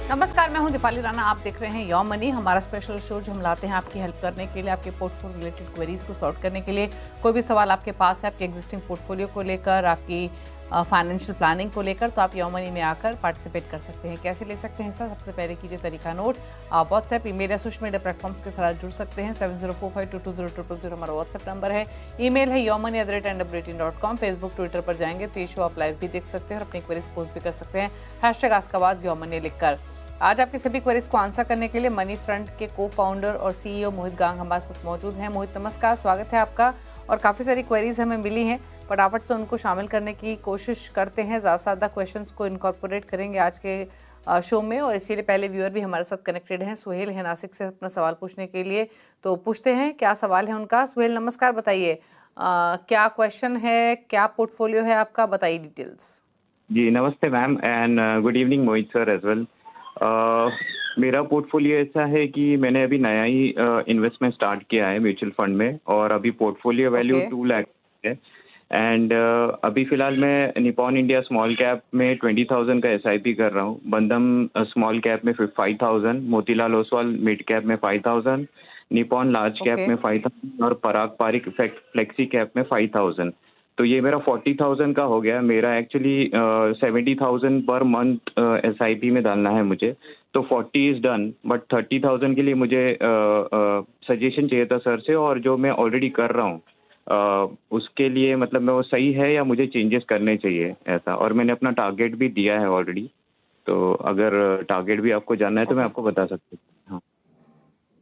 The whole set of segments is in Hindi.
नमस्कार, मैं हूं दीपाली राणा। आप देख रहे हैं योर मनी, हमारा स्पेशल शो जो हम लाते हैं आपकी हेल्प करने के लिए, आपके पोर्टफोलियो रिलेटेड क्वेरीज को सॉर्ट करने के लिए। कोई भी सवाल आपके पास है आपके एग्जिस्टिंग पोर्टफोलियो को लेकर, आपकी फाइनेंशियल प्लानिंग को लेकर, तो आप योर मनी में आकर पार्टिसिपेट कर सकते हैं। कैसे ले सकते हैं सर? सबसे पहले कीजिए तरीका नोट। आप व्हाट्सएप, ईमेल या सोशल मीडिया प्लेटफॉर्म्स के साथ जुड़ सकते हैं। 7045220000 हमारा व्हाट्सएप नंबर है। ईमेल है yourmoney@nw18.com। फेसबुक, ट्विटर पर जाएंगे तो ये शो आप लाइव भी देख सकते हैं और अपनी क्वेरीज पोस्ट भी कर सकते हैं #आस्क योर मनी लिखकर। आज आपकी सभी क्वेरीज को आंसर करने के लिए मनी फ्रंट के को फाउंडर और सीईओ मोहित गांग हमारे साथ मौजूद हैं। मोहित, नमस्कार, स्वागत है आपका। और काफ़ी सारी क्वेरीज हमें मिली हैं, फटाफट से उनको शामिल करने की कोशिश करते हैं। ज़्यादा से ज़्यादा क्वेश्चंस को इनकॉर्पोरेट करेंगे आज के शो में, और इसीलिए पहले व्यूअर भी हमारे साथ कनेक्टेड हैं। सुहेल है नासिक से अपना सवाल पूछने के लिए, तो पूछते हैं क्या सवाल है उनका। सुहेल, नमस्कार, बताइए क्या क्वेश्चन है, क्या पोर्टफोलियो है आपका, बताइए डिटेल्स। जी नमस्ते ma'am, and good evening Mohit sir as well. मेरा पोर्टफोलियो ऐसा है कि मैंने अभी नया ही इन्वेस्टमेंट स्टार्ट किया है म्यूचुअल फंड में, और अभी पोर्टफोलियो वैल्यू ओके 2 लाख है। एंड अभी फ़िलहाल मैं निपॉन इंडिया स्मॉल कैप में 20,000 का एसआईपी कर रहा हूँ, बंधम स्मॉल कैप में 5,000, मोतीलाल ओसवाल मिड कैप में 5,000, निपॉन लार्ज कैप ओके में 5,000 और पराग पारिक फ्लेक्सी कैप में 5,000। तो ये मेरा 40,000 का हो गया। मेरा एक्चुअली 70,000 पर मंथ एसआईपी में डालना है मुझे, तो 40 इज़ डन, बट 30,000 के लिए मुझे सजेशन चाहिए था सर से, और जो मैं ऑलरेडी कर रहा हूँ उसके लिए मतलब मैं वो सही है या मुझे चेंजेस करने चाहिए ऐसा। और मैंने अपना टारगेट भी दिया है ऑलरेडी, तो अगर टारगेट भी आपको जानना है तो मैं ओके। आपको बता सकती हूँ। हाँ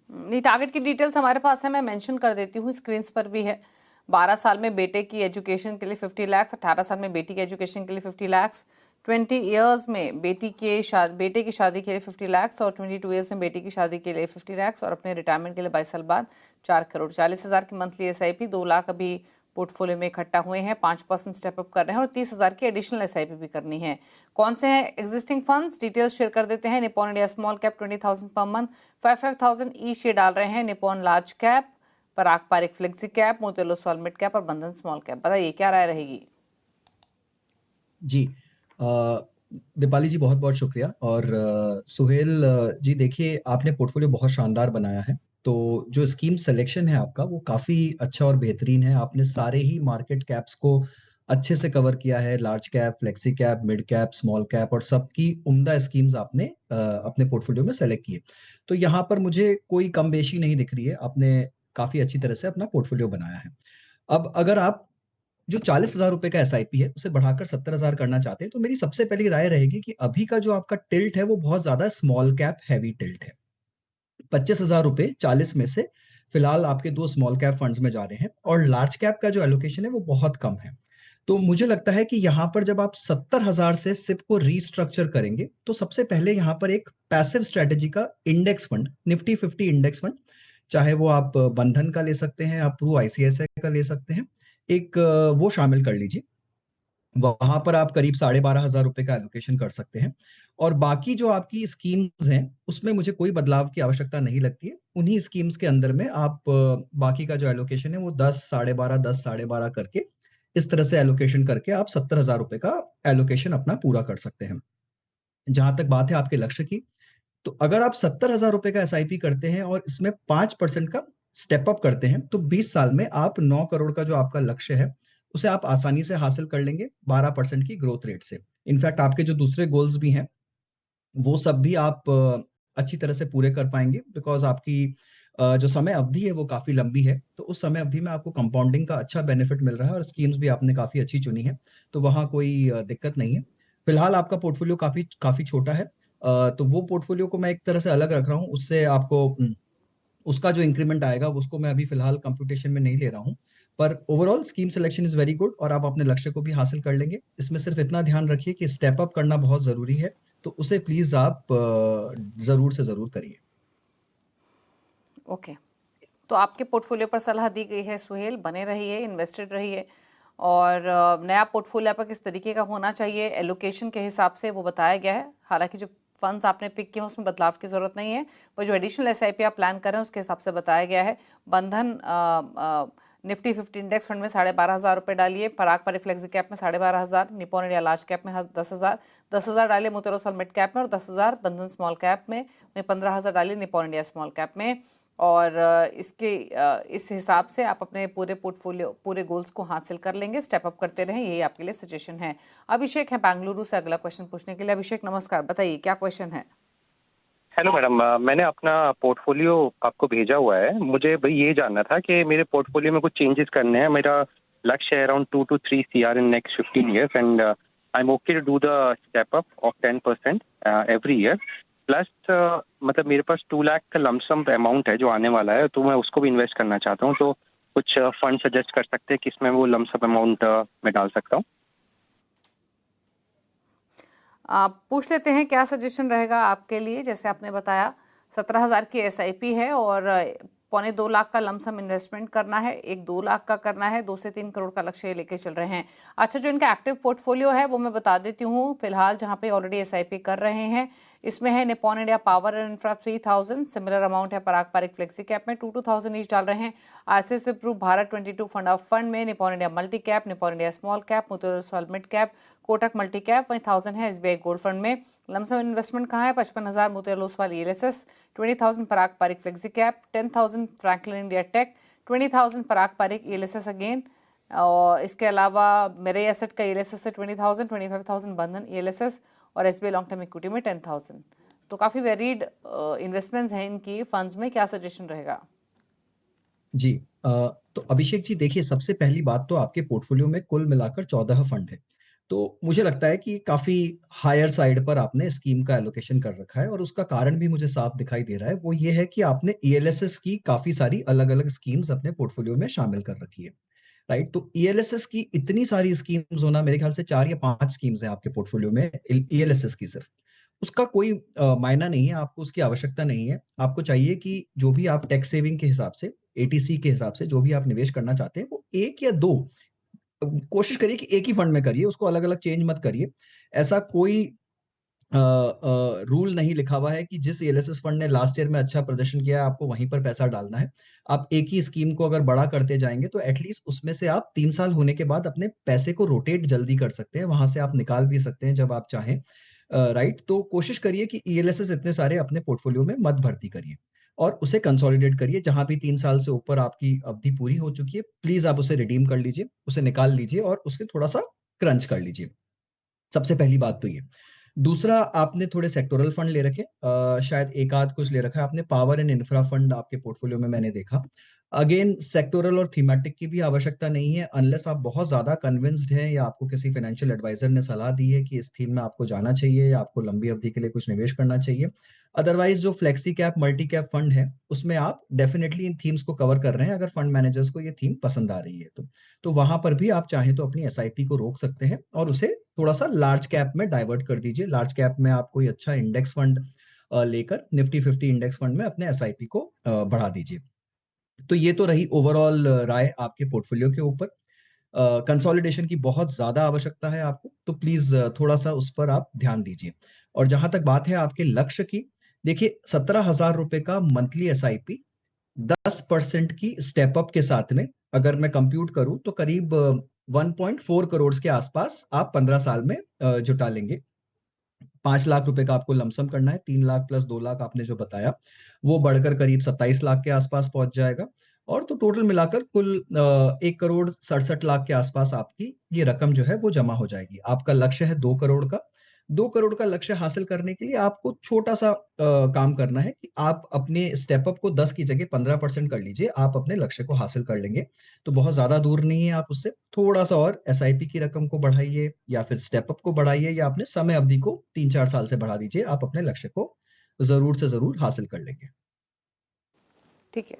नहीं, टारगेट की डिटेल्स हमारे पास है, मैं मेंशन कर देती हूँ, स्क्रीन्स पर भी है। 12 साल में बेटे की एजुकेशन के लिए 50 लाख, 18 साल में बेटी की एजुकेशन के लिए 50 लाख, 20 इयर्स में बेटे की शादी के लिए 50 लाख, और 22 इयर्स में बेटी की शादी के लिए 50 लाख, और अपने रिटायरमेंट के लिए 22 साल बाद 4,40,00,000 की मंथली एसआईपी। 2 लाख अभी पोर्टफोलियो में इकट्ठा हुए हैं, 5% स्टेप अप कर रहे हैं, और 30,000 की एडिशनल एसआईपी भी करनी है। कौन से हैं एग्जिस्टिंग फंड्स, डिटेल्स शेयर कर देते हैं। Nippon India small cap 20,000 per month, 5,000 each ये डाल रहे हैं। Nippon large cap, Parag Parikh flexi cap, Motilal Oswal mid cap और बंधन स्मॉल कैप। बताइए क्या राय रहेगी? जी अ, दीपाली जी बहुत बहुत शुक्रिया। और सुहेल जी, देखिए आपने पोर्टफोलियो बहुत शानदार बनाया है। तो जो स्कीम सिलेक्शन है आपका वो काफ़ी अच्छा और बेहतरीन है। आपने सारे ही मार्केट कैप्स को अच्छे से कवर किया है, large cap, flexi cap, mid cap, small cap, और सबकी उम्दा स्कीम्स आपने अपने पोर्टफोलियो में सेलेक्ट किए। तो यहाँ पर मुझे कोई कम बेशी नहीं दिख रही है, आपने काफ़ी अच्छी तरह से अपना पोर्टफोलियो बनाया है। अब अगर आप जो 40,000 रुपए का एसआईपी है, उसे बढ़ाकर 70,000 करना चाहते हैं, तो मेरी सबसे पहली राय रहेगी कि अभी का जो आपका टिल्ट है, वो बहुत ज़्यादा स्मॉल कैप हेवी टिल्ट है। 25,000 रुपए 40 में से फिलहाल आपके 2 स्मॉल कैप फंड्स में जा रहे हैं, और लार्ज कैप का जो एलोकेशन है, वो बहुत कम है। तो मुझे लगता है कि यहाँ पर जब आप 70,000 से सिप को रीस्ट्रक्चर करेंगे, तो सबसे पहले यहाँ पर एक पैसिव स्ट्रैटेजी का index fund, Nifty 50 index fund, चाहे वो आप बंधन का ले सकते हैं, आप प्रू आईसीआईसीआई का ले सकते हैं, एक वो शामिल कर लीजिए। वहां पर आप करीब 12,500 रुपए का एलोकेशन कर सकते हैं। और बाकी जो आपकी स्कीम्स हैं, उसमें मुझे कोई बदलाव की आवश्यकता नहीं लगती है। उन्हीं स्कीम्स के अंदर में आप बाकी का जो एलोकेशन है वो 10, 12,500, 10, 12,500 करके, इस तरह से एलोकेशन करके आप 70,000 रुपए का एलोकेशन अपना पूरा कर सकते हैं। जहां तक बात है आपके लक्ष्य की, तो अगर आप 70,000 रुपए का एसआईपी करते हैं और इसमें 5% का स्टेप अप करते हैं, तो 20 साल में आप 9 करोड़ का जो आपका लक्ष्य है, उसे आप आसानी से हासिल कर लेंगे 12% की ग्रोथ रेट से। इनफैक्ट आपके जो दूसरे गोल्स भी हैं, वो सब भी आप अच्छी तरह से पूरे कर पाएंगे, बिकॉज आपकी जो समय अवधि है वो काफी लंबी है। तो उस समय अवधि में आपको कंपाउंडिंग का अच्छा बेनिफिट मिल रहा है, और स्कीम्स भी आपने काफी अच्छी चुनी है, तो वहाँ कोई दिक्कत नहीं है। फिलहाल आपका पोर्टफोलियो काफी काफी छोटा है, तो वो पोर्टफोलियो को मैं एक तरह से अलग रख रहा हूँ। उससे आपको उसका जो इंक्रीमेंट आएगा उसको मैं अभी फिलहाल कंप्यूटेशन में नहीं ले रहा हूँ। पर overall scheme selection is very good, और आप अपने लक्ष्य को भी हासिल कर लेंगे। इसमें सिर्फ इतना ध्यान रखिए कि स्टेप अप करना बहुत जरूरी है, तो उसे प्लीज आप जरूर से जरूर करिए। ओके, तो आपके पोर्टफोलियो पर सलाह दी गई है सुहेल, बने रहिए, इन्वेस्टेड रहिए। और नया पोर्टफोलियो आपका किस तरीके का होना चाहिए एलोकेशन के हिसाब से वो बताया गया है। हालांकि जो फंड्स आपने पिक किए हैं उसमें बदलाव की ज़रूरत नहीं है, वो जो एडिशनल एसआईपी आप प्लान कर रहे हैं उसके हिसाब से बताया गया है। बंधन निफ्टी 50 इंडेक्स फंड में 12,500 रुपये डालिए, पराग पारिक फ्लेक्सी कैप में 12,500, निपॉन इंडिया लार्ज कैप में 10,000, 10,000 डालिए मोतीलाल ओसवाल मिड कैप में, और 10,000 बंधन स्मॉल कैप में 15,000 डालिए निपॉन इंडिया स्मॉल कैप में। और इस हिसाब से आप अपने पूरे पोर्टफोलियो, पूरे गोल्स को हासिल कर लेंगे। स्टेप अप करते रहें, यही आपके लिए सजेशन है। अभिषेक है बेंगलुरु से अगला क्वेश्चन पूछने के लिए। अभिषेक नमस्कार, बताइए क्या क्वेश्चन है। हेलो मैडम, मैंने अपना पोर्टफोलियो आपको भेजा हुआ है। मुझे भाई ये जानना था कि मेरे पोर्टफोलियो में कुछ चेंजेस करने हैं। मेरा लक्ष्य है around 2 to 3 CR in next 15 years and I am okay to do the step up of 10% every year. Plus मतलब मेरे पास 2 लाख का लमसम अमाउंट है जो आने वाला है, तो मैं उसको भी इन्वेस्ट करना चाहता हूँ। तो कुछ फंड सजेस्ट कर सकते हैं किसमें वो लमसम अमाउंट मैं डाल सकता हूँ। आप पूछ लेते हैं क्या सजेशन रहेगा आपके लिए। जैसे आपने बताया 17,000 की SIP है और 1.25 लाख का लमसम इन्वेस्टमेंट करना है, 2 लाख का करना है, 2 से 3 करोड़ का लक्ष्य लेके चल रहे हैं। अच्छा, जो इनका एक्टिव पोर्टफोलियो है वो मैं बता देती हूँ फिलहाल, जहाँ पे ऑलरेडी SIP कर रहे हैं। इसमें है Nippon India power and infra 3,000, similar amount है पराग पारिक फ्लेक्सी कैप में 2,000 ईच डाल रहे हैं। आईसीआईसी विप्रो भारत 22 फंड ऑफ फंड में Nippon India multi cap, Nippon India small cap, Motilal Oswal mid cap, Kotak multi cap, वहीं 1,000 है SBI गोल्ड फंड में। लमसम इन्वेस्टमेंट कहाँ है? 55,000 Motilal Oswal ELSS, 20,000 Parag Parikh flexi cap, 10,000 Franklin India tech, 20,000 Parag Parikh ELSS again. और इसके अलावा मेरे एसेट का ELSS है 20,000, 25,000 बंधन ELSS और SBI लॉन्ग टर्म इक्विटी में 10,000। तो काफ़ी वेरीड इन्वेस्टमेंट्स हैं इनकी फंड्स में। क्या सजेशन रहेगा? जी, तो अभिषेक जी देखिए, सबसे पहली बात तो आपके पोर्टफोलियो में कुल मिलाकर 14 फंड है। तो मुझे लगता है कि काफ़ी हायर साइड पर आपने स्कीम का एलोकेशन कर रखा है और उसका कारण भी मुझे साफ दिखाई दे रहा है। वो ये है कि आपने ELSS की काफ़ी सारी अलग-अलग स्कीम्स अपने पोर्टफोलियो में शामिल कर रखी है, राइट? तो ELSS की इतनी सारी स्कीम्स होना, मेरे ख्याल से 4 या 5 स्कीम्स हैं आपके पोर्टफोलियो में ELSS की सिर्फ। उसका कोई मायना नहीं है, आपको उसकी आवश्यकता नहीं है। आपको चाहिए कि जो भी आप टैक्स सेविंग के हिसाब से, ATC के हिसाब से जो भी आप निवेश करना चाहते हैं, वो 1 या 2 कोशिश करिए कि एक ही फंड में करिए, उसको अलग-अलग चेंज मत करिए। ऐसा कोई रूल नहीं लिखा हुआ है कि जिस ELSS फंड ने लास्ट ईयर में अच्छा प्रदर्शन किया है, आपको वहीं पर पैसा डालना है। आप एक ही स्कीम को अगर बड़ा करते जाएँगे, तो एटलीस्ट उसमें से आप 3 साल होने के बाद अपने पैसे को रोटेट जल्दी कर सकते हैं, वहाँ से आप निकाल भी सकते हैं जब आप चाहें। राइट? तो कोशिश करिए कि ELSS इतने सारे अपने पोर्टफोलियो में मत भर्ती करिए और उसे कंसोलिडेट करिए। जहाँ भी 3 साल से ऊपर आपकी अवधि पूरी हो चुकी है, प्लीज़ आप उसे रिडीम कर लीजिए, उसे निकाल लीजिए और उसके थोड़ा-सा क्रंच कर लीजिए। सबसे पहली बात तो ये। दूसरा, आपने थोड़े सेक्टोरल फंड ले रखे, शायद एक आध कुछ ले रखा है आपने। पावर एंड इंफ्रा फंड आपके पोर्टफोलियो में मैंने देखा। अगेन सेक्टोरल और थीमेटिक की भी आवश्यकता नहीं है, अनलेस आप बहुत ज़्यादा कन्विंस्ड हैं या आपको किसी फाइनेंशियल एडवाइज़र ने सलाह दी है कि इस थीम में आपको जाना चाहिए या आपको लंबी अवधि के लिए कुछ निवेश करना चाहिए। अदरवाइज़ जो flexi cap, multi cap fund है, उसमें आप डेफिनिटली इन थीम्स को कवर कर रहे हैं, अगर फंड मैनेजर्स को ये थीम पसंद आ रही है तो। तो वहाँ पर भी आप चाहें तो अपनी SIP को रोक सकते हैं और उसे थोड़ा-सा लार्ज कैप में डाइवर्ट कर दीजिए। लार्ज कैप में आप कोई अच्छा इंडेक्स फंड लेकर निफ्टी 50 इंडेक्स फंड में अपने SIP को बढ़ा दीजिए। तो ये तो रही ओवरऑल राय आपके पोर्टफोलियो के ऊपर। कंसोलिडेशन की बहुत ज़्यादा आवश्यकता है आपको, तो प्लीज़ थोड़ा-सा उस पर आप ध्यान दीजिए। और जहाँ तक बात है आपके लक्ष्य की, देखिए ₹17,000 का मंथली SIP 10% की स्टेप अप के साथ में अगर मैं कंप्यूट करूँ तो करीब 1.4 करोड़ के आसपास आप 15 साल में जुटा लेंगे। 5 लाख रुपए का आपको लमसम करना है, 3 लाख प्लस 2 लाख आपने जो बताया, वो बढ़कर करीब 27 लाख के आसपास पहुँच जाएगा और तो टोटल मिलाकर कुल 1 करोड़ 67 लाख के आसपास आपकी ये रकम जो है वो जमा हो जाएगी। आपका लक्ष्य है 2 करोड़ का। 2 करोड़ का लक्ष्य हासिल करने के लिए आपको छोटा-सा काम करना है कि आप अपने स्टेप अप को 10 की जगह 15% कर लीजिए, आप अपने लक्ष्य को हासिल कर लेंगे। तो बहुत ज़्यादा दूर नहीं है आप उससे, थोड़ा-सा और SIP की रकम को बढ़ाइए या फिर स्टेप अप को बढ़ाइए या अपने समय अवधि को 3-4 साल से बढ़ा दीजिए, आप अपने लक्ष्य को ज़रूर से ज़रूर हासिल कर लेंगे। ठीक है,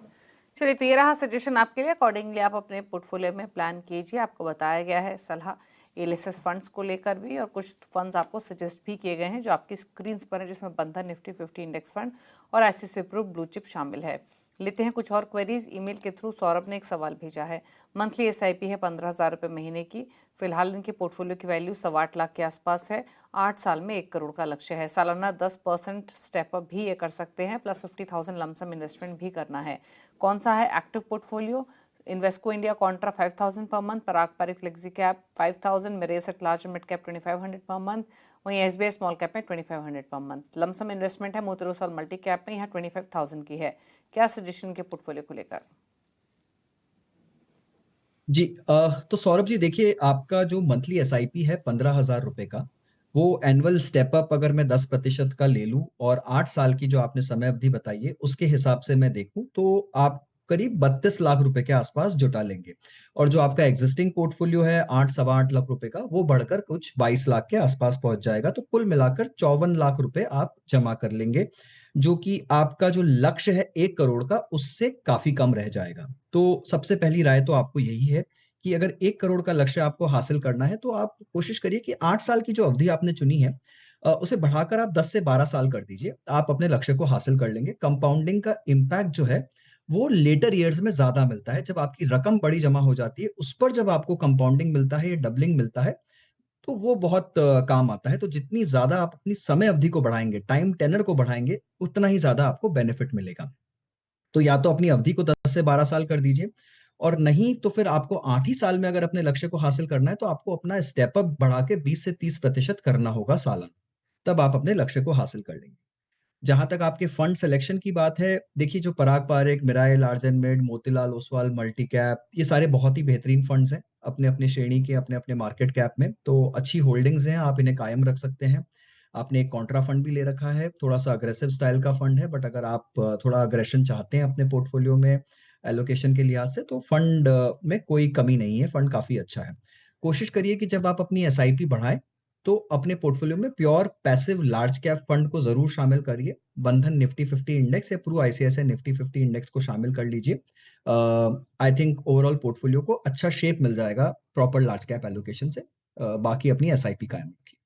चलिए, तो ये रहा सजेशन आपके लिए। अकॉर्डिंगली आप अपने पोर्टफोलियो में प्लान कीजिए। आपको बताया गया है सलाह ELSS फंड्स को लेकर भी, और कुछ फंड्स आपको सजेस्ट भी किए गए हैं जो आपकी स्क्रीन पर है, जिसमें बंधन निफ्टी 50 इंडेक्स फंड और ICICI विप्रो ब्लू चिप शामिल है। लेते हैं कुछ और क्वेरीज। ईमेल के थ्रू सौरभ ने एक सवाल भेजा है। मंथली SIP है 15,000 रुपये महीने की। फिलहाल इनके पोर्टफोलियो की वैल्यू 8.25 लाख के आसपास है। 8 साल में 1 करोड़ का लक्ष्य है। सालाना 10% स्टेप अप भी ये कर सकते हैं, प्लस 50,000 लमसम इन्वेस्टमेंट भी करना है। कौन सा है active portfolio? Invesco India contra 5000 per month, Parag Parikh flexi cap 5000, मेरे asset large mid cap 2500 per month, वहीं एसबीआई स्मॉल कैप में 2500 पर मंथ। लमसम इन्वेस्टमेंट है मोतीलाल ओसवाल मल्टी कैप में, यहाँ 25000 की है। क्या सजेशन के पोर्टफोलियो को लेकर? जी तो सौरभ जी देखिए, आपका जो मंथली एसआईपी है 15,000 रुपए का, वो एनुअल स्टेप अप अगर मैं 10% का ले लूं और 8 साल की जो आपने समय अवधि बताई है उसके हिसाब से मैं देखूं तो आप करीब 32 लाख रुपए के आसपास जुटा लेंगे। और जो आपका एग्जिस्टिंग पोर्टफोलियो है 8 सवा 8 लाख रुपए का, वो बढ़कर कुछ 22 लाख के आसपास पहुंच जाएगा। तो कुल मिलाकर 54 लाख रुपए आप जमा कर लेंगे, जो कि आपका जो लक्ष्य है 1 करोड़ का, उससे काफी कम रह जाएगा। तो सबसे पहली राय तो आपको यही है कि अगर 1 करोड़ का लक्ष्य आपको हासिल करना है तो आप कोशिश करिए कि 8 साल की जो अवधि आपने चुनी है उसे बढ़ाकर आप 10 से 12 साल कर दीजिए। आप अपने लक्ष्य को हासिल कर लेंगे। कंपाउंडिंग का इम्पैक्ट जो है वो लेटर ईयर्स में ज्यादा मिलता है। जब आपकी रकम बड़ी जमा हो जाती है, उस पर जब आपको कंपाउंडिंग मिलता है या डबलिंग मिलता है, तो वो बहुत काम आता है। तो जितनी ज्यादा आप अपनी समय अवधि को बढ़ाएंगे, टाइम टेनर को बढ़ाएंगे, उतना ही ज्यादा आपको बेनिफिट मिलेगा। तो या तो अपनी अवधि को 10 से 12 साल कर दीजिए, और नहीं तो फिर आपको 8 ही साल में अगर अपने लक्ष्य को हासिल करना है तो आपको अपना स्टेप अप बढ़ा के 20 से 30% करना होगा सालाना। तब आप अपने लक्ष्य को हासिल कर लेंगे। जहां तक आपके फंड सिलेक्शन की बात है, देखिए जो Parag Parekh, Mirae, large and mid, Motilal Oswal multi cap, ये सारे बहुत ही बेहतरीन फंड्स हैं अपने अपने श्रेणी के, अपने अपने मार्केट कैप में। तो अच्छी होल्डिंग्स हैं, आप इन्हें कायम रख सकते हैं। आपने एक कॉन्ट्रा फंड भी ले रखा है, थोड़ा सा अग्रेसिव स्टाइल का फंड है, बट अगर आप थोड़ा अग्रेशन चाहते हैं अपने पोर्टफोलियो में एलोकेशन के लिहाज से, तो फंड में कोई कमी नहीं है, फंड काफी अच्छा है। कोशिश करिए कि जब आप अपनी एसआईपी बढ़ाएं तो अपने पोर्टफोलियो में pure passive large cap fund को जरूर शामिल करिए। बंधन निफ्टी 50 इंडेक्स या प्रू आईसीआईसीआई निफ्टी 50 इंडेक्स को शामिल कर लीजिए। आई थिंक ओवरऑल पोर्टफोलियो को अच्छा शेप मिल जाएगा प्रॉपर लार्ज कैप एलोकेशन से। बाकी अपनी एसआईपी कायम रखिए।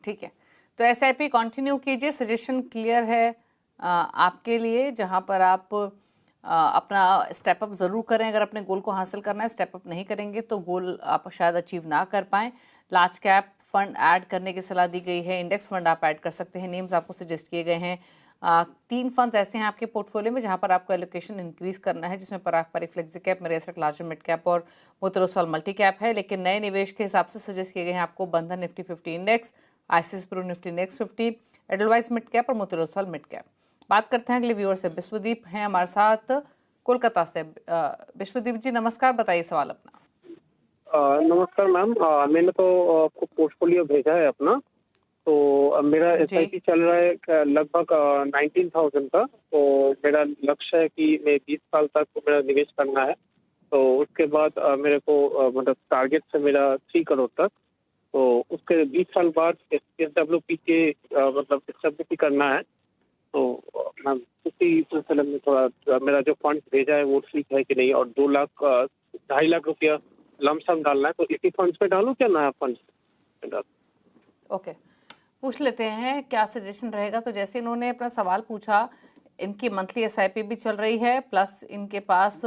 ठीक है, तो एसआईपी कंटिन्यू कीजिए। सजेशन क्लियर है आपके लिए, जहां पर आप अपना स्टेप अप ज़रूर करें। अगर अपने गोल को हासिल करना है, स्टेप अप नहीं करेंगे तो गोल आप शायद अचीव ना कर पाएँ। लार्ज कैप फंड ऐड करने की सलाह दी गई है, इंडेक्स फंड आप ऐड कर सकते हैं, नेम्स आपको सजेस्ट किए गए हैं। 3 फंड्स ऐसे हैं आपके पोर्टफोलियो में जहां पर आपको एलोकेशन इंक्रीज करना है, जिसमें पराग पारिक फ्लेक्सी कैप, मेरे एसेट लार्ज मिड कैप और मोतीलाल ओसवाल मल्टी कैप है। लेकिन नए निवेश के हिसाब से सजेस्ट किए गए हैं आपको Bandhan nifty 50 index, ICICI pru nifty next 50, Edelweiss mid cap और मोतीलाल ओसवाल मिड कैप। बात करते हैं अगले व्यूअर से। विश्वदीप हैं हमारे साथ कोलकाता से। विश्वदीप जी नमस्कार, बताइए सवाल अपना। नमस्कार मैम, मैंने तो आपको पोर्टफोलियो भेजा है अपना। तो मेरा एसआईपी चल रहा है लगभग 19,000 का। तो मेरा लक्ष्य है कि मैं 20 साल तक मेरा निवेश करना है। तो उसके बाद मेरे को मतलब टारगेट है मेरा 3 करोड़ तक। तो उसके 20 साल बाद एसडब्ल्यूपी के मतलब एसडब्ल्यूपी करना है। तो मैम उसी सिलसिले में थोड़ा मेरा जो फंड भेजा है वो ठीक है कि नहीं, और 2 लाख 2.5 लाख रुपया लमसम डालना है, तो इसी फंड्स पे डालूं क्या नया फंड? ओके, पूछ लेते हैं क्या सजेशन रहेगा। तो जैसे इन्होंने अपना सवाल पूछा, इनकी मंथली एसआईपी भी चल रही है, प्लस इनके पास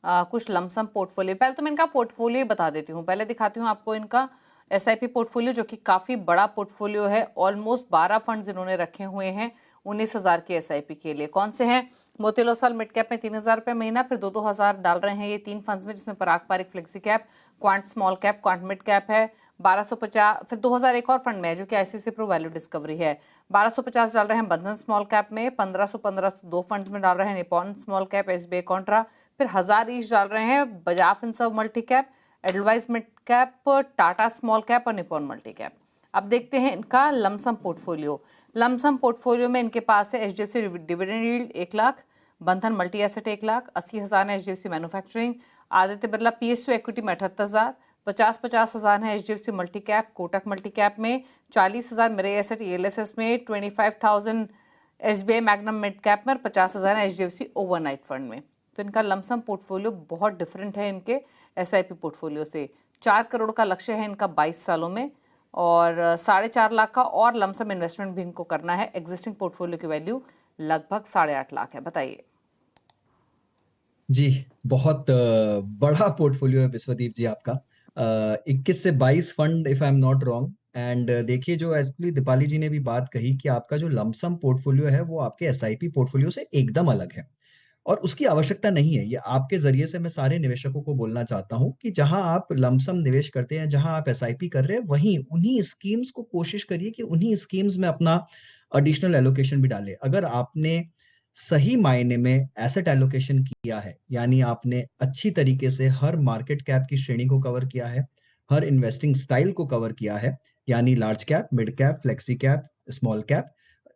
कुछ लमसम पोर्टफोलियो। पहले तो मैं इनका पोर्टफोलियो बता देती हूँ, पहले दिखाती हूँ आपको इनका एसआईपी पोर्टफोलियो, जो कि काफ़ी बड़ा पोर्टफोलियो है। ऑलमोस्ट 12 फंड्स इन्होंने रखे हुए हैं 19,000 की एसआईपी के लिए। कौन से हैं? मोतीलाल ओसवाल मिड कैप में 3,000 रुपये महीना, फिर 2-2 हज़ार डाल रहे हैं ये 3 फंड्स में, जिसमें Parag Parikh flexi cap, Quant small cap, Quant mid cap है 1250। फिर 2,000 एक और फंड में है जो कि आईसीआईसीआई प्रू वैल्यू डिस्कवरी है, 1250 डाल रहे हैं बंधन स्मॉल कैप में, 1500 दो फंड्स में डाल रहे हैं Nippon small cap, SBI Contra, फिर 1000 ईच डाल रहे हैं Bajaj Finserv multi cap, Edelweiss mid cap, Tata small cap और निपॉन मल्टी कैप। अब देखते हैं इनका लमसम पोर्टफोलियो। लमसम पोर्टफोलियो में इनके पास है एचडीएफसी डिविडेंड यील्ड 1 लाख, बंधन मल्टी एसेट 1 लाख, 80,000 है HDFC manufacturing, Aditya Birla PSU equity में 78,000, 50,000 है HDFC multi cap, Kotak multi cap में 40,000, मेरे एसेट ईएलएसएस में 25,000, एसबीआई मैग्नम मिड कैप में, और 50,000 है एचडीएफसी ओवरनाइट फंड में। तो इनका लमसम पोर्टफोलियो बहुत डिफरेंट है इनके एसआईपी पोर्टफोलियो से। 4 करोड़ का लक्ष्य है इनका 22 सालों में, और 4.5 लाख का और लमसम इन्वेस्टमेंट भी इनको करना है। एग्जिस्टिंग पोर्टफोलियो की वैल्यू लगभग 8.5 लाख है। बताइए जी, बहुत बड़ा पोर्टफोलियो है विश्वदीप जी आपका। 21 से 22 fund if I am not wrong. And देखिए, जो एक्चुअली दीपाली जी ने भी बात कही कि आपका जो लमसम पोर्टफोलियो है वो आपके एसआईपी पोर्टफोलियो से एकदम अलग है। और उसकी आवश्यकता नहीं है। ये आपके ज़रिए से मैं सारे निवेशकों को बोलना चाहता हूँ कि जहाँ आप लमसम निवेश करते हैं, जहाँ आप एसआईपी कर रहे हैं, वहीं उन्हीं स्कीम्स को कोशिश करिए कि उन्हीं स्कीम्स में अपना एडिशनल एलोकेशन भी डालें। अगर आपने सही मायने में एसेट एलोकेशन किया है, यानी आपने अच्छी तरीके से हर मार्केट कैप की श्रेणी को कवर किया है, हर इन्वेस्टिंग स्टाइल को कवर किया है, यानी large cap, mid cap, flexi cap, small cap,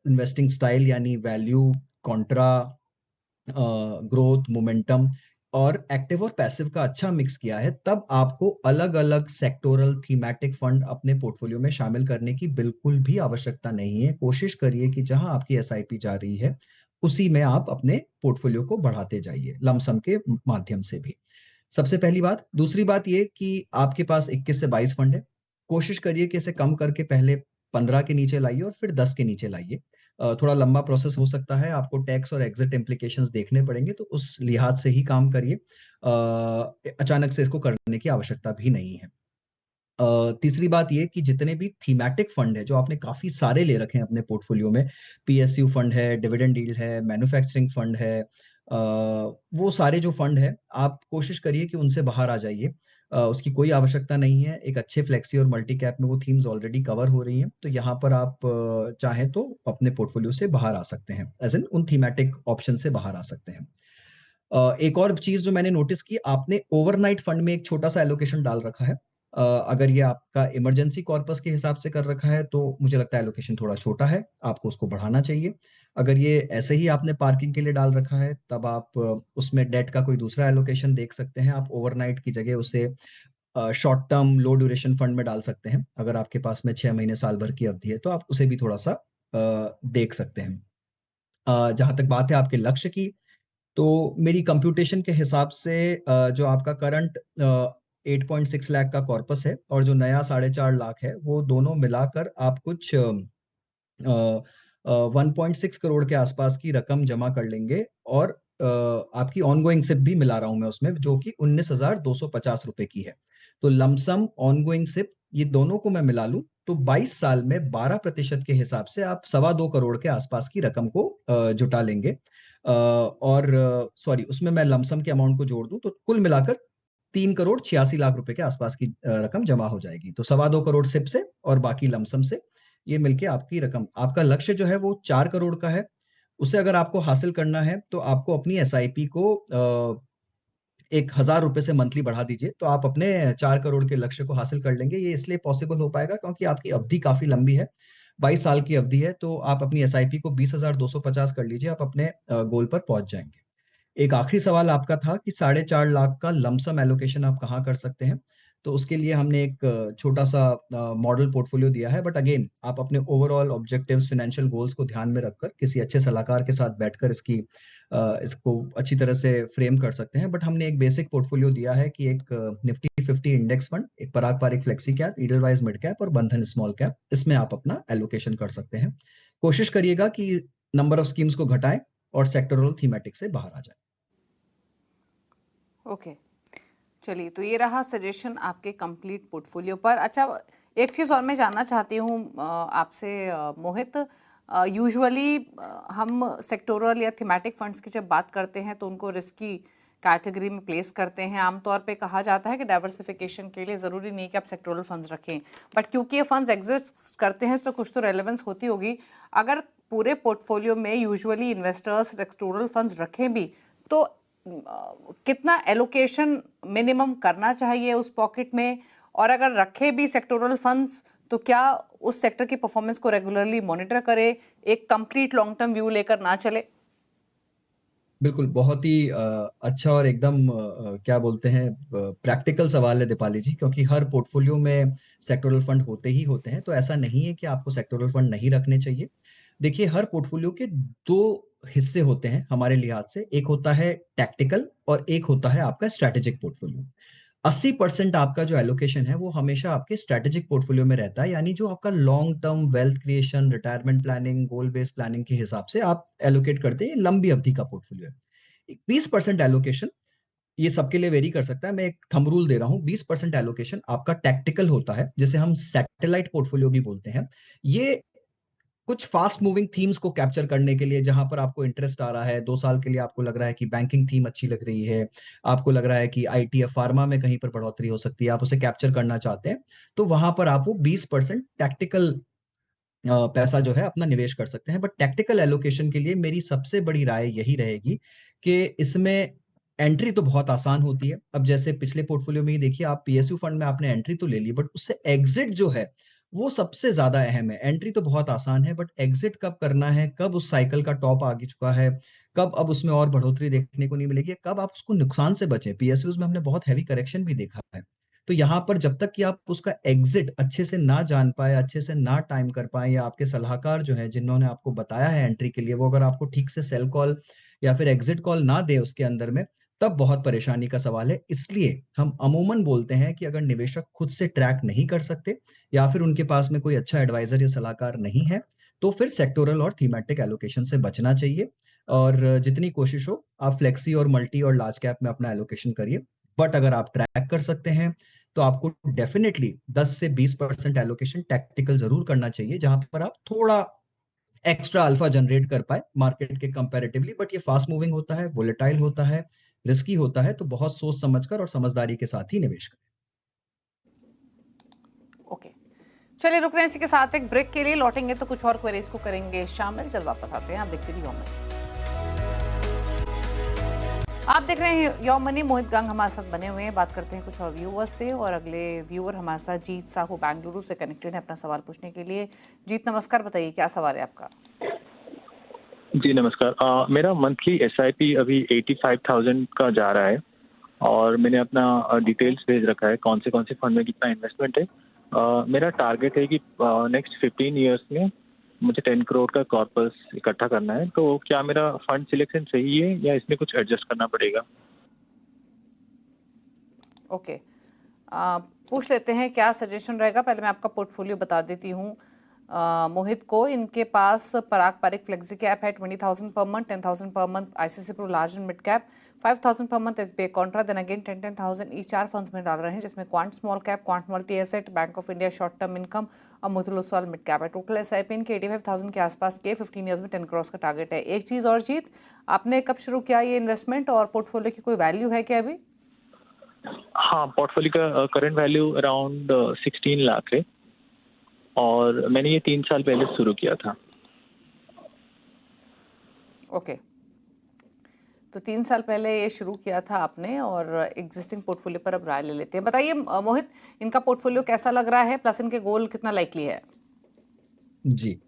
investing style यानी वैल्यू, कॉन्ट्रा, ग्रोथ, मोमेंटम और एक्टिव और पैसिव का अच्छा मिक्स किया है, तब आपको अलग-अलग सेक्टोरल थीमैटिक फंड अपने पोर्टफोलियो में शामिल करने की बिल्कुल भी आवश्यकता नहीं है। कोशिश करिए कि जहां आपकी एसआईपी जा रही है, उसी में आप अपने पोर्टफोलियो को बढ़ाते जाइए, लमसम के माध्यम से भी। सबसे पहली बात। दूसरी बात ये कि आपके पास 21 से 22 फंड है। कोशिश करिए कि इसे कम करके पहले 15 के नीचे लाइए और फिर 10 के नीचे लाइए। थोड़ा लंबा प्रोसेस हो सकता है, आपको टैक्स और एग्ज़िट इम्प्लीकेशंस देखने पड़ेंगे, तो उस लिहाज से ही काम करिए। अचानक से इसको करने की आवश्यकता भी नहीं है। तीसरी बात ये कि जितने भी थीमैटिक फंड है, जो आपने काफ़ी सारे ले रखे हैं अपने पोर्टफोलियो में, पीएसयू फंड है, डिविडेंड यील्ड है, मैन्युफैक्चरिंग फंड है, वो सारे जो फंड हैं, आप कोशिश करिए कि उनसे बाहर आ जाइए। उसकी कोई आवश्यकता नहीं है। एक अच्छे फ्लेक्सी और मल्टी कैप में वो थीम्स ऑलरेडी कवर हो रही हैं, तो यहाँ पर आप चाहें तो अपने पोर्टफोलियो से बाहर आ सकते हैं, एज़ इन उन थीमैटिक ऑप्शन से बाहर आ सकते हैं। एक और चीज़ जो मैंने नोटिस की, आपने ओवरनाइट फंड में एक छोटा-सा एलोकेशन डाल रखा है। अगर ये आपका इमरजेंसी कॉर्पस के हिसाब से कर रखा है, तो मुझे लगता है एलोकेशन थोड़ा छोटा है, आपको उसको बढ़ाना चाहिए। अगर ये ऐसे ही आपने पार्किंग के लिए डाल रखा है, तब आप उसमें डेट का कोई दूसरा एलोकेशन देख सकते हैं। आप ओवरनाइट की जगह उसे शॉर्ट टर्म लो ड्यूरेशन फंड में डाल सकते हैं। अगर आपके पास में 6 महीने, साल भर की अवधि है, तो आप उसे भी थोड़ा-सा देख सकते हैं। जहाँ तक बात है आपके लक्ष्य की, तो मेरी कंप्यूटेशन के हिसाब से जो आपका करंट 8.6 लाख का कॉर्पस है और जो नया 4.5 लाख है, वो दोनों मिलाकर आप कुछ 1.6 करोड़ के आसपास की रकम जमा कर लेंगे और आपकी ऑनगोइंग सिप भी मिला रहा हूँ मैं उसमें, जो कि 19,250 रुपए की है। तो लमसम, ऑनगोइंग सिप, ये दोनों को मैं मिला लूँ, तो 22 साल में 12% के हिसाब से आप सवा 2 करोड़ के आसपास की रकम को जुटा लेंगे। और सॉरी, उसमें मैं लमसम के अमाउंट को जोड़ दूँ, तो कुल मिलाकर 3 करोड़ 86 लाख रुपए के आसपास की रकम जमा हो जाएगी। तो सवा 2 करोड़ सिप से और बाकी लमसम से, ये मिलके आपकी रकम, आपका लक्ष्य जो है वो 4 करोड़ का है। उसे अगर आपको हासिल करना है, तो आपको अपनी एसआईपी को 1,000 रुपए से मंथली बढ़ा दीजिए, तो आप अपने 4 करोड़ के लक्ष्य को हासिल कर लेंगे। ये इसलिए पॉसिबल हो पाएगा क्योंकि आपकी अवधि काफ़ी लंबी है, 22 साल की अवधि है, तो आप अपनी एसआईपी को 20,250 कर लीजिए, आप अपने गोल पर पहुँच जाएँगे। एक आखिरी सवाल आपका था कि 4.5 लाख का लमसम एलोकेशन आप कहाँ कर सकते हैं? तो उसके लिए हमने एक छोटा-सा मॉडल पोर्टफोलियो दिया है, बट अगेन आप अपने ओवरऑल ऑब्जेक्टिव्स, फाइनेंशियल गोल्स को ध्यान में रखकर किसी अच्छे सलाहकार के साथ बैठकर इसको अच्छी तरह से फ्रेम कर सकते हैं। बट हमने एक बेसिक पोर्टफोलियो दिया है कि एक निफ्टी 50 इंडेक्स फंड, एक पराग-पारिक फ्लेक्सी कैप, ईडलवाइज़ मिड कैप और बंधन स्मॉल कैप, इसमें आप अपना एलोकेशन कर सकते हैं। कोशिश करिएगा कि नंबर ऑफ स्कीम्स को घटाएँ और सेक्टोरल थीमैटिक से बाहर आ जाएँ। ओके, चलिए, तो ये रहा सजेशन आपके कंप्लीट पोर्टफोलियो पर। अच्छा, एक चीज़ और मैं जानना चाहती हूँ आपसे मोहित। यूजुअली हम सेक्टोरल या थीमेटिक फंड्स की जब बात करते हैं तो उनको रिस्की कैटेगरी में प्लेस करते हैं। आमतौर पे कहा जाता है कि डाइवर्सिफिकेशन के लिए ज़रूरी नहीं कि आप सेक्टोरल फंड्स रखें, बट क्योंकि ये फंड्स एग्जिस्ट करते हैं तो कुछ तो रेलेवेंस होती होगी। अगर पूरे पोर्टफोलियो में यूजुअली इन्वेस्टर्स सेक्टोरल फंड्स रखें भी, तो कितना एलोकेशन मिनिमम करना चाहिए उस पॉकेट में, और अगर रखे भी सेक्टोरल फंड्स तो क्या उस सेक्टर की परफॉर्मेंस को रेगुलरली मॉनिटर करे, एक कंप्लीट लॉन्ग टर्म व्यू लेकर ना चले? बिल्कुल, बहुत ही अच्छा और एकदम क्या बोलते हैं, प्रैक्टिकल सवाल है दीपाली जी, क्योंकि हर पोर्टफोलियो में सेक्टोरल फंड होते ही होते हैं, तो ऐसा नहीं है कि आपको सेक्टोरल फंड नहीं रखने चाहिए। देखिए, हर पोर्टफोलियो के 2 हिस्से होते हैं हमारे लिहाज से, एक होता है टैक्टिकल और एक होता है आपका स्ट्रैटेजिक पोर्टफोलियो। 80% आपका जो एलोकेशन है वो हमेशा आपके स्ट्रैटेजिक पोर्टफोलियो में रहता है, यानी जो आपका long term wealth creation, retirement planning, गोल बेस्ड प्लानिंग के हिसाब से आप एलोकेट करते हैं, ये लंबी अवधि का पोर्टफोलियो है। 20% एलोकेशन, ये सबके लिए वेरी कर सकता है, मैं एक थंब रूल दे रहा हूँ, 20% एलोकेशन आपका टैक्टिकल होता है, जिसे हम सैटेलाइट पोर्टफोलियो भी बोलते हैं। ये कुछ फास्ट मूविंग थीम्स को कैप्चर करने के लिए जहां पर आपको इंटरेस्ट आ रहा है, 2 साल के लिए आपको लग रहा है कि बैंकिंग थीम अच्छी लग रही है, आपको लग रहा है कि आईटी या फार्मा में कहीं पर बढ़ोतरी हो सकती है, आप उसे कैप्चर करना चाहते हैं, तो वहां पर आप वो 20% टैक्टिकल पैसा जो है अपना निवेश कर सकते हैं। बट टैक्टिकल एलोकेशन के लिए मेरी सबसे बड़ी राय यही रहेगी कि इसमें एंट्री तो बहुत आसान होती है। अब जैसे पिछले पोर्टफोलियो में ही देखिए, आप पीएसयू फंड में आपने एंट्री तो ले ली, बट उससे एग्जिट जो है वो सबसे ज्यादा अहम है। एंट्री तो बहुत आसान है, बट एग्जिट कब करना है, कब उस साइकिल का टॉप आ चुका है, कब अब उसमें और बढ़ोतरी देखने को नहीं मिलेगी, कब आप उसको नुकसान से बचें। पीएसयूज में हमने बहुत हैवी करेक्शन भी देखा है। तो यहाँ पर जब तक कि आप उसका एग्जिट अच्छे से ना जान पाए, अच्छे से ना टाइम कर पाए, या आपके सलाहकार जो है जिन्होंने आपको बताया है एंट्री के लिए, वो अगर आपको ठीक से सेल कॉल या फिर एग्जिट कॉल ना दे उसके अंदर में, तब बहुत परेशानी का सवाल है। इसलिए हम अमूमन बोलते हैं कि अगर निवेशक खुद से ट्रैक नहीं कर सकते या फिर उनके पास में कोई अच्छा एडवाइजर या सलाहकार नहीं है, तो फिर सेक्टोरल और थीमेटिक एलोकेशन से बचना चाहिए। और जितनी कोशिश हो आप फ्लेक्सी और मल्टी और लार्ज कैप में अपना एलोकेशन करिए। बट अगर आप ट्रैक कर सकते हैं तो आपको डेफिनेटली 10 से 20% एलोकेशन टैक्टिकल जरूर करना चाहिए, जहां पर आप थोड़ा एक्स्ट्रा अल्फा जनरेट कर पाए मार्केट के कंपैरेटिवली। बट ये फास्ट मूविंग होता है, वोलेटाइल होता है, रिस्की होता है, तो बहुत सोच समझकर और समझदारी के साथ ही निवेश करें। ओके, चलिए रुक रहे हैं इसी के साथ एक ब्रेक के लिए, लौटेंगे तो कुछ और क्वेरीज को करेंगे शामिल। जल्द वापस आते हैं, आप देखते रहिए योम मनी। आप देख रहे हैं योम मनी, मोहित गांग हमारे साथ बने हुए हैं। बात करते हैं कुछ और व्यूअर्स से, और अगले व्यूअर हमारे साथ जीत साहू बेंगलुरु से कनेक्टेड है अपना सवाल पूछने के लिए। जीत नमस्कार, बताइए क्या सवाल है आपका। जी नमस्कार। मेरा मंथली एसआईपी अभी 85,000 का जा रहा है, और मैंने अपना डिटेल्स भेज रखा है कौन से फंड में कितना इन्वेस्टमेंट है। मेरा टारगेट है कि नेक्स्ट 15 ईयर्स में मुझे 10 करोड़ का कॉर्पस इकट्ठा करना है। तो क्या मेरा फंड सिलेक्शन सही है या इसमें कुछ एडजस्ट करना पड़ेगा? ओके, पूछ लेते हैं क्या सजेशन रहेगा। पहले मैं आपका पोर्टफोलियो बता देती हूँ मोहित को। इनके पास पराग पारिक फ्लेक्सी कैप है 20,000 per month, 10,000 per month ICC pru large and mid cap, 5,000 per month SBI contra, then again 10,000 ई 4 फंड्स में डाल रहे हैं, जिसमें quant small cap, quant multi asset, bank of India short term income और मोतीलाल ओसवाल मिड कैप है। टोटल एसआईपी इनके 85,000 के आसपास के 15 ईयर्स में 10 करोड़ का टारगेट है। एक चीज़ और जीत, आपने कब शुरू किया ये इन्वेस्टमेंट और पोर्टफोलियो की कोई वैल्यू है क्या अभी? हाँ, पोर्टफोलियो का करंट वैल्यू अराउंड 16 लाख है, और मैंने ये 3 साल पहले शुरू किया था। ओके, तो 3 साल पहले ये शुरू किया था आपने, और एग्जिस्टिंग पोर्टफोलियो पर अब राय ले लेते हैं। बताइए मोहित, इनका पोर्टफोलियो कैसा लग रहा है, प्लस इनके गोल कितना लाइकली है? जी,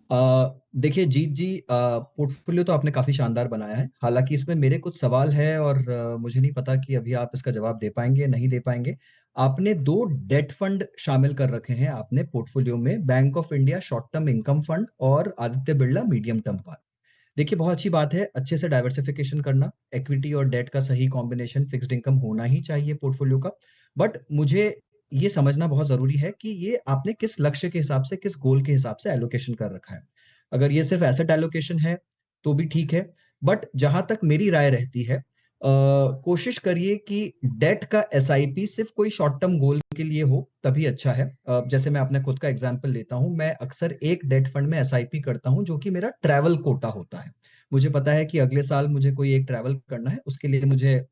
देखिए जीत जी, पोर्टफोलियो तो आपने काफी शानदार बनाया है। हालांकि इसमें मेरे कुछ सवाल है, और मुझे नहीं पता कि अभी आप इसका जवाब दे पाएंगे नहीं दे पाएंगे। आपने 2 डेट फंड शामिल कर रखे हैं आपने पोर्टफोलियो में, bank of India short term income fund और Aditya Birla medium term fund. देखिए बहुत अच्छी बात है अच्छे से डाइवर्सिफिकेशन करना, इक्विटी और डेट का सही कॉम्बिनेशन, फिक्स्ड इनकम होना ही चाहिए पोर्टफोलियो का। बट मुझे ये समझना बहुत जरूरी है कि ये आपने किस लक्ष्य के हिसाब से, किस गोल के हिसाब से एलोकेशन कर रखा है। अगर ये सिर्फ एसेट एलोकेशन है तो भी ठीक है, बट जहां तक मेरी राय रहती है, कोशिश करिए कि डेट का एसआईपी सिर्फ कोई शॉर्ट टर्म गोल के लिए हो तभी अच्छा है। जैसे मैं अपने खुद का एग्जांपल लेता हूं, मैं अक्सर एक डेट फंड में एसआईपी करता हूं जो कि मेरा ट्रैवल कोटा होता है। मुझे पता है कि अगले साल मुझे कोई एक ट्रैवल करना है, उसके लिए मुझे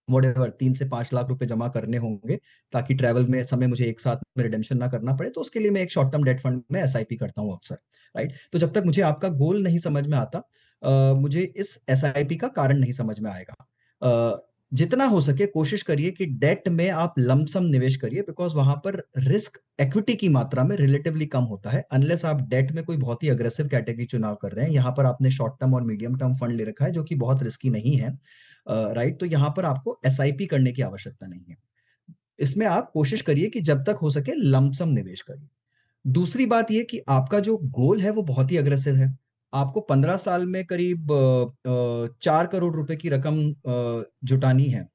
वॉटेवर 3 से 5 लाख रुपए जमा करने होंगे, ताकि ट्रैवल में समय मुझे एक साथ में रिडेम्पशन ना करना पड़े। तो उसके लिए मैं एक शॉर्ट टर्म डेट फंड में एसआईपी करता हूँ अक्सर। राइट, तो जब तक मुझे आपका गोल नहीं समझ में आता, मुझे इस एसआईपी का कारण नहीं समझ में आएगा। जितना हो सके कोशिश करिए कि डेट में आप लमसम निवेश करिए, बिकॉज वहां पर रिस्क इक्विटी की मात्रा में रिलेटिवली कम होता है, अनलेस आप डेट में कोई बहुत ही अग्रेसिव कैटेगरी चुनाव कर रहे हैं। यहाँ पर आपने शॉर्ट टर्म और मीडियम टर्म फंड ले रखा है जो कि बहुत रिस्की नहीं है। राइट, तो यहाँ पर आपको एसआईपी करने की आवश्यकता नहीं है। इसमें आप कोशिश करिए कि जब तक हो सके लमसम निवेश करिए। दूसरी बात यह कि आपका जो गोल है वो बहुत ही अग्रेसिव है। आपको 15 साल में करीब 4 करोड़ रुपए की रकम जुटानी है,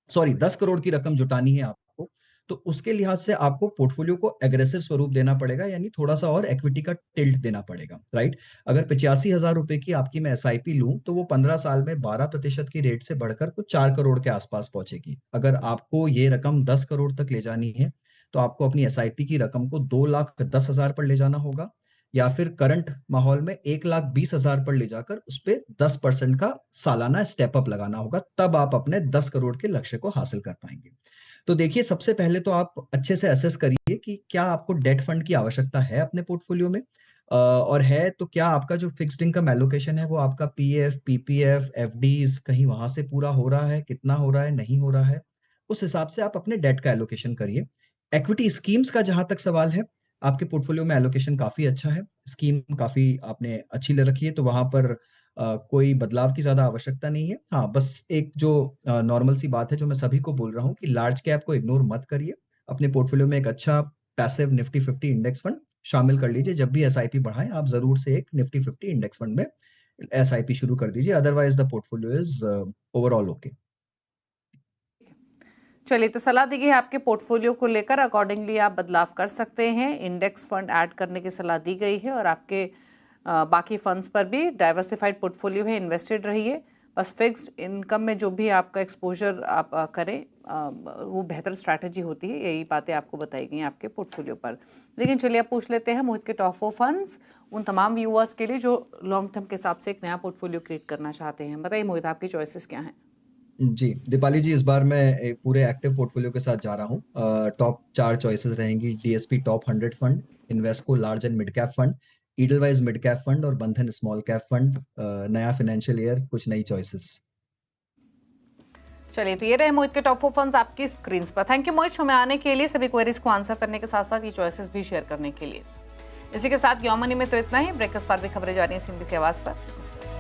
सॉरी 10 करोड़ की रकम जुटानी है आपको। तो उसके लिहाज से आपको पोर्टफोलियो को एग्रेसिव स्वरूप देना पड़ेगा, यानी थोड़ा सा और इक्विटी का टिल्ट देना पड़ेगा। राइट, अगर 85,000 रुपए की आपकी मैं एसआईपी लूं तो वो 15 साल में 12% की रेट से बढ़कर कुछ 4 करोड़ के आसपास पहुंचेगी। अगर आपको ये रकम 10 करोड़ तक ले जानी है तो आपको अपनी एसआईपी की रकम को 2,10,000 पर ले जाना होगा, या फिर करंट माहौल में 1,20,000 पर ले जाकर उस पे 10% का सालाना स्टेप अप लगाना होगा, तब आप अपने 10 करोड़ के लक्ष्य को हासिल कर पाएंगे। तो देखिए, सबसे पहले तो आप अच्छे से असेस करिए कि क्या आपको डेट फंड की आवश्यकता है अपने पोर्टफोलियो में, और है तो क्या आपका जो फिक्स्ड इनकम एलोकेशन है वो आपका पीएफ, पीपीएफ, एफडीज कहीं वहां से पूरा हो रहा है, कितना हो रहा है, नहीं हो रहा है, उस हिसाब से आप अपने डेट का एलोकेशन करिए। इक्विटी स्कीम्स का जहां तक सवाल है, आपके पोर्टफोलियो में एलोकेशन काफी अच्छा है, स्कीम काफी आपने अच्छी ले रखी है, तो वहां पर कोई बदलाव की ज्यादा आवश्यकता नहीं है। हाँ, बस एक जो नॉर्मल सी बात है जो मैं सभी को बोल रहा हूँ कि लार्ज कैप को इग्नोर मत करिए, अपने पोर्टफोलियो में एक अच्छा पैसिव निफ्टी 50 इंडेक्स फंड शामिल कर लीजिए। जब भी एसआईपी बढ़ाएं, आप जरूर से एक निफ्टी 50 इंडेक्स फंड में एसआईपी शुरू कर दीजिए, otherwise the portfolio is overall okay. चलिए, तो सलाह दी गई है आपके पोर्टफोलियो को लेकर, अकॉर्डिंगली आप बदलाव कर सकते हैं। इंडेक्स फंड ऐड करने की सलाह दी गई है और आपके बाकी फंड्स पर भी डाइवर्सिफाइड पोर्टफोलियो है, इन्वेस्टेड रहिए। बस फिक्स्ड इनकम में जो भी आपका एक्सपोजर आप करें, वो बेहतर स्ट्रैटेजी होती है। यही बातें आपको बताई गई हैं आपके पोर्टफोलियो पर। लेकिन चलिए, अब पूछ लेते हैं मोहित के टॉप 4 फंड्स उन तमाम व्यूअर्स के लिए जो लॉन्ग टर्म के हिसाब से एक नया पोर्टफोलियो क्रिएट करना चाहते हैं। बताइए मोहित, आपकी चॉइसेस क्या हैं? जी, दीपाली जी, इस बार मैं एक पूरे एक्टिव पोर्टफोलियो के साथ जा रहा हूँ। टॉप 4 चॉइसेस रहेंगी: DSP top 100 fund, Invesco large and mid cap fund, Edelweiss mid cap fund और बंधन स्मॉल कैप फंड। नया फाइनेंशियल ईयर, कुछ नई चॉइसेस। चलिए, तो ये रहे मोहित के टॉप 4 फंड्स आपकी स्क्रीन पर। थैंक यू मोहित, शो में आने के लिए, सभी क्वेरीज को आंसर करने के साथ साथ ये चॉइसेस भी शेयर करने के लिए। इसी के साथ योर मनी में तो इतना ही। ब्रेकफास्ट पर भी खबरें जा रही हैं CNBC आवाज पर।